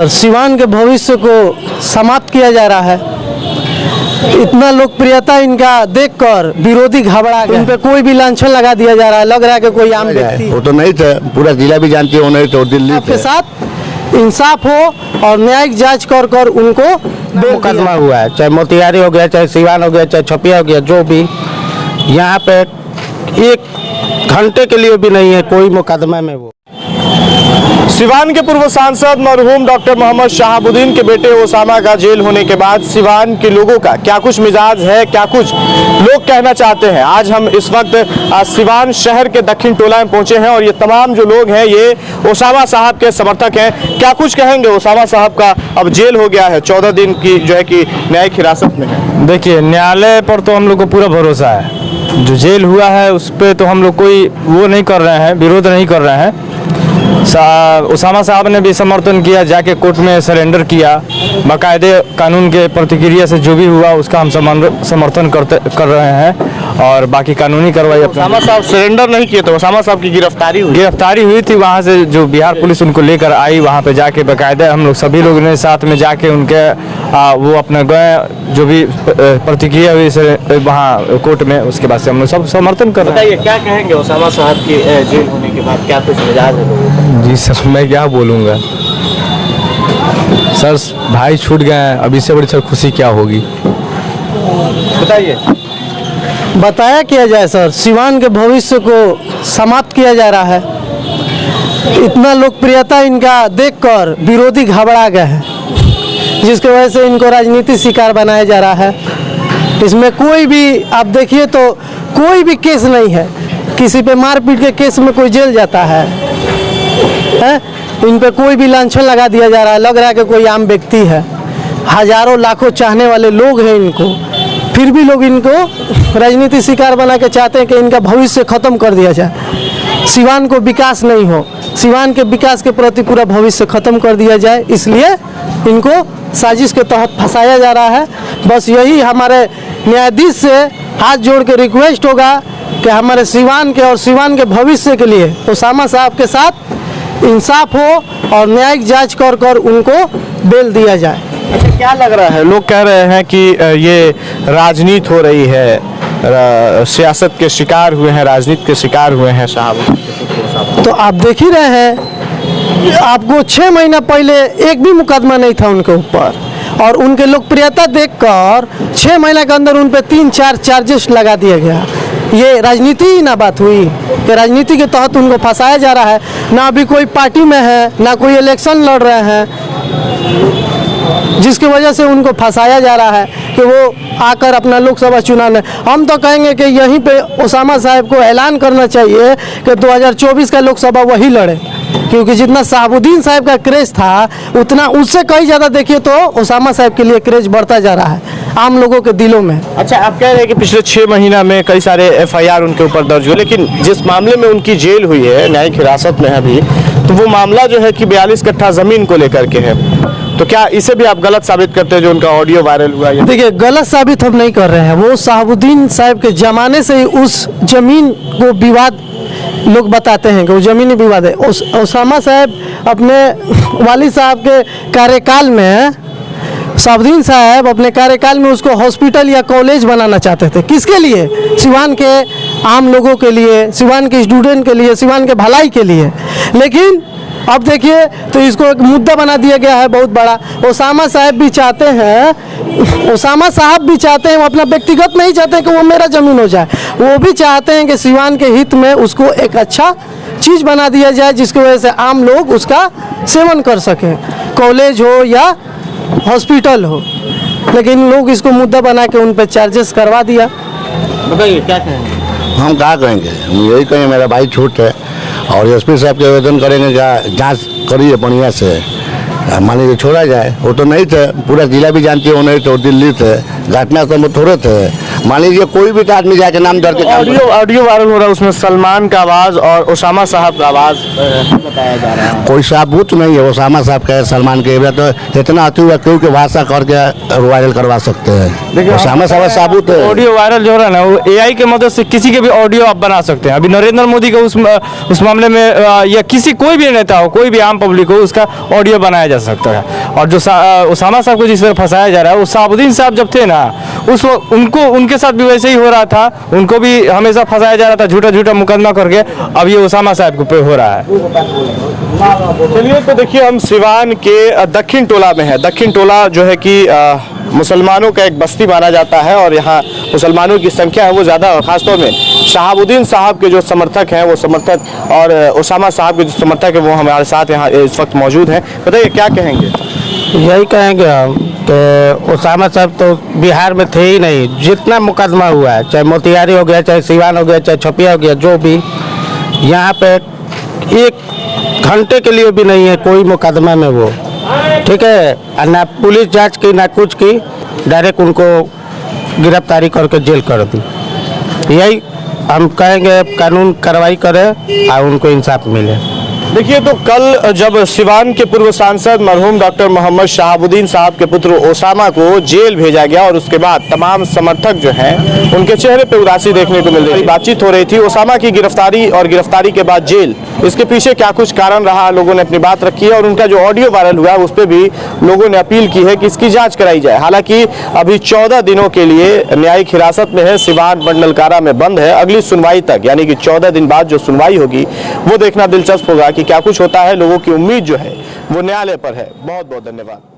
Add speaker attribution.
Speaker 1: सिवान के भविष्य को समाप्त किया जा रहा है। इतना लोकप्रियता इनका देखकर विरोधी घबरा गए। इन पे कोई भी लांछन लगा दिया जा रहा है, लग रहा है कि कोई आम व्यक्ति।
Speaker 2: वो तो नहीं थे, पूरा जिला भी जानती है, वो नहीं तो दिल्ली
Speaker 1: के साथ इंसाफ हो और न्यायिक जांच कर उनको
Speaker 3: मुकदमा हुआ है, चाहे मोतिहारी हो गया, चाहे सिवान हो गया, चाहे छपिया हो गया, जो भी यहाँ पे एक घंटे के लिए भी नहीं है कोई मुकदमा में। वो
Speaker 4: सिवान के पूर्व सांसद मरहूम डॉक्टर मोहम्मद शहाबुद्दीन के बेटे ओसामा का जेल होने के बाद सिवान के लोगों का क्या कुछ मिजाज है, क्या कुछ लोग कहना चाहते हैं। आज हम इस वक्त सिवान शहर के दक्षिण टोला में पहुंचे हैं और ये तमाम जो लोग हैं ये ओसामा साहब के समर्थक हैं। क्या कुछ कहेंगे। ओसामा साहब का अब जेल हो गया है, 14 दिन की जो है कि न्यायिक हिरासत में है।
Speaker 5: देखिए, न्यायालय पर तो हम लोग को पूरा भरोसा है। जो जेल हुआ है उस पर तो हम लोग कोई वो नहीं कर रहे हैं, विरोध नहीं कर रहे हैं। ओसामा साहब ने भी समर्थन किया, जाके कोर्ट में सरेंडर किया। बाकायदे कानून के प्रतिक्रिया से जो भी हुआ उसका हम समर्थन कर रहे हैं और बाकी कानूनी कार्रवाई।
Speaker 4: ओसामा साहब सरेंडर नहीं किए तो ओसामा साहब की गिरफ्तारी
Speaker 5: हुई थी। वहाँ से जो बिहार पुलिस उनको लेकर आई, वहाँ पे जाके बाकायदे हम लोग सभी लोगों ने साथ में जाके उनके वो अपना गए, जो भी प्रतिक्रिया हुई वहाँ कोर्ट में, उसके बाद से हम लोग सब समर्थन कर रहे हैं।
Speaker 4: क्या कहेंगे ओसामा साहब के जेल होने के बाद, क्या कुछ मिजाज है लोगों का?
Speaker 5: जी सर, मैं क्या बोलूँगा सर, भाई छूट गए हैं, अब इससे बड़ी सर खुशी क्या होगी
Speaker 4: बताइए।
Speaker 1: बताया किया जाए सर, सिवान के भविष्य को समाप्त किया जा रहा है। इतना लोकप्रियता इनका देखकर विरोधी घबरा गए हैं, जिसकी वजह से इनको राजनीति शिकार बनाया जा रहा है। इसमें कोई भी आप देखिए तो कोई भी केस नहीं है। किसी पे मारपीट के केस में कोई जेल जाता है? इन पे कोई भी लांछन लगा दिया जा रहा है, लग रहा है कि कोई आम व्यक्ति है। हजारों लाखों चाहने वाले लोग हैं इनको, फिर भी लोग इनको राजनीति शिकार बना के चाहते हैं कि इनका भविष्य खत्म कर दिया जाए, सिवान को विकास नहीं हो, सिवान के विकास के प्रति पूरा भविष्य खत्म कर दिया जाए। इसलिए इनको साजिश के तहत फंसाया जा रहा है। बस यही हमारे न्यायाधीश से हाथ जोड़ के रिक्वेस्ट होगा कि हमारे सिवान के और सिवान के भविष्य के लिए ओसामा साहब के साथ इंसाफ हो और न्यायिक जांच कर उनको बेल दिया जाए।
Speaker 4: अच्छा, क्या लग रहा है? लोग कह रहे हैं कि ये राजनीति हो रही है, सियासत के शिकार हुए हैं, राजनीति के शिकार हुए हैं साहब।
Speaker 1: तो आप देख ही रहे हैं, आपको 6 महीना पहले एक भी मुकदमा नहीं था उनके ऊपर, और उनके लोकप्रियता देखकर 6 महीने के अंदर उन पे 3-4 चार्जेस लगा दिया गया। ये राजनीति ही ना बात हुई कि राजनीति के तहत उनको फंसाया जा रहा है। ना अभी कोई पार्टी में है, ना कोई इलेक्शन लड़ रहे हैं, जिसकी वजह से उनको फंसाया जा रहा है कि वो आकर अपना लोकसभा चुनाव में। हम तो कहेंगे कि यहीं पे ओसामा साहब को ऐलान करना चाहिए कि 2024 का लोकसभा वही लड़े, क्योंकि जितना शहाबुद्दीन साहब का क्रेज था उतना उससे कहीं ज़्यादा देखिए तो ओसामा साहब के लिए क्रेज बढ़ता जा रहा है आम लोगों के दिलों में।
Speaker 4: अच्छा, आप कह रहे हैं कि पिछले 6 महीना में कई सारे FIR उनके ऊपर दर्ज हुए, लेकिन जिस मामले में उनकी जेल हुई है, न्यायिक हिरासत में है अभी, तो वो मामला जो है कि 42 कट्ठा जमीन को लेकर के है। तो क्या इसे भी आप गलत साबित करते हैं जो उनका ऑडियो वायरल हुआ है?
Speaker 1: देखिए, गलत साबित हम नहीं कर रहे हैं। वो शहाबुद्दीन साहब के ज़माने से ही उस जमीन को विवाद लोग बताते हैं कि वो ज़मीनी विवाद है। ओसामा साहब अपने वालिद साहब के कार्यकाल में, शहाबुद्दीन साहब अपने कार्यकाल में उसको हॉस्पिटल या कॉलेज बनाना चाहते थे। किसके लिए? सिवान के आम लोगों के लिए, सिवान के स्टूडेंट के लिए, सिवान के भलाई के लिए। लेकिन अब देखिए तो इसको एक मुद्दा बना दिया गया है बहुत बड़ा। ओसामा साहब भी चाहते हैं, वो अपना व्यक्तिगत नहीं चाहते हैं कि वो मेरा ज़मीन हो जाए, वो भी चाहते हैं कि सिवान के हित में उसको एक अच्छा चीज़ बना दिया जाए, जिसकी वजह से आम लोग उसका सेवन कर सकें, कॉलेज हो या हॉस्पिटल हो। लेकिन लोग इसको मुद्दा बना के उन पर चार्जेस करवा दिया।
Speaker 4: बताइए क्या कहेंगे।
Speaker 2: हम क्या कहेंगे, हम यही कहेंगे मेरा भाई छूट है और SP साहब के आवेदन करेंगे कि जांच करिए बढ़िया से, मान लीजिए छोड़ा जाए। वो तो नहीं थे, पूरा जिला भी जानती है, वो नहीं तो दिल्ली थे। घटना तो थोड़े थे। मान लीजिए कोई भी आदमी जाके नाम दर्ज के काम
Speaker 4: ऑडियो वायरल हो रहा है, उसमें सलमान का आवाज़ और ओसामा साहब का आवाज़ बताया जा रहा है।
Speaker 2: कोई साबुत नहीं है, ओसामा साहब का है, सलमान के तो इतना अति हुआ क्यों कि भाषा करके वायरल करवा सकते हैं। ओसामा साहब साबुत है।
Speaker 5: ऑडियो वायरल जो हो रहा है ना, वो एआई के मदद से किसी के भी ऑडियो आप बना सकते हैं। अभी नरेंद्र मोदी का उस मामले में या किसी कोई भी नेता हो, कोई भी आम पब्लिक हो, उसका ऑडियो बनाया जा सकता है। और जो ओसामा साहब को जिस तरह फंसाया जा रहा है, वो शहाबुद्दीन साहब जब थे ना, उस उनको उनके साथ भी वैसे ही हो रहा था, उनको भी हमेशा फंसाया जा रहा था झूठा झूठा मुकदमा करके। अब ये ओसामा साहब पे हो रहा है।
Speaker 4: चलिए, तो देखिए हम सिवान के दक्षिण टोला में है। दक्षिण टोला जो है कि मुसलमानों का एक बस्ती माना जाता है और यहाँ मुसलमानों की संख्या है वो ज़्यादा, और ख़ासतौर में शहाबुद्दीन साहब के जो समर्थक हैं वो समर्थक और ओसामा साहब के जो समर्थक है वो हमारे साथ यहाँ इस वक्त मौजूद हैं। बताइए क्या कहेंगे?
Speaker 3: यही कहेंगे हम कि ओसामा साहब तो बिहार में थे ही नहीं। जितना मुकदमा हुआ है, चाहे मोतिहारी हो गया, चाहे सिवान हो गया, चाहे छपिया हो गया, जो भी, यहाँ पे एक घंटे के लिए भी नहीं है कोई मुकदमा में वो, ठीक है। और ना पुलिस जांच की ना कुछ की, डायरेक्ट उनको गिरफ्तारी करके जेल कर दी। यही हम कहेंगे, कानून कार्रवाई करे और उनको इंसाफ मिले।
Speaker 4: देखिए, तो कल जब सिवान के पूर्व सांसद मरहूम डॉक्टर मोहम्मद शहाबुद्दीन साहब के पुत्र ओसामा को जेल भेजा गया और उसके बाद तमाम समर्थक जो हैं उनके चेहरे पे उदासी देखने को मिल रही थी। बातचीत हो रही थी ओसामा की गिरफ्तारी और गिरफ्तारी के बाद जेल, इसके पीछे क्या कुछ कारण रहा, लोगों ने अपनी बात रखी है और उनका जो ऑडियो वायरल हुआ है उस पर भी लोगों ने अपील की है कि इसकी जाँच कराई जाए। हालांकि अभी 14 दिनों के लिए न्यायिक हिरासत में है, सिवान मंडल कारा में बंद है। अगली सुनवाई तक, यानी कि 14 दिन बाद जो सुनवाई होगी वो देखना दिलचस्प होगा कि क्या कुछ होता है। लोगों की उम्मीद जो है वो न्यायालय पर है। बहुत बहुत धन्यवाद।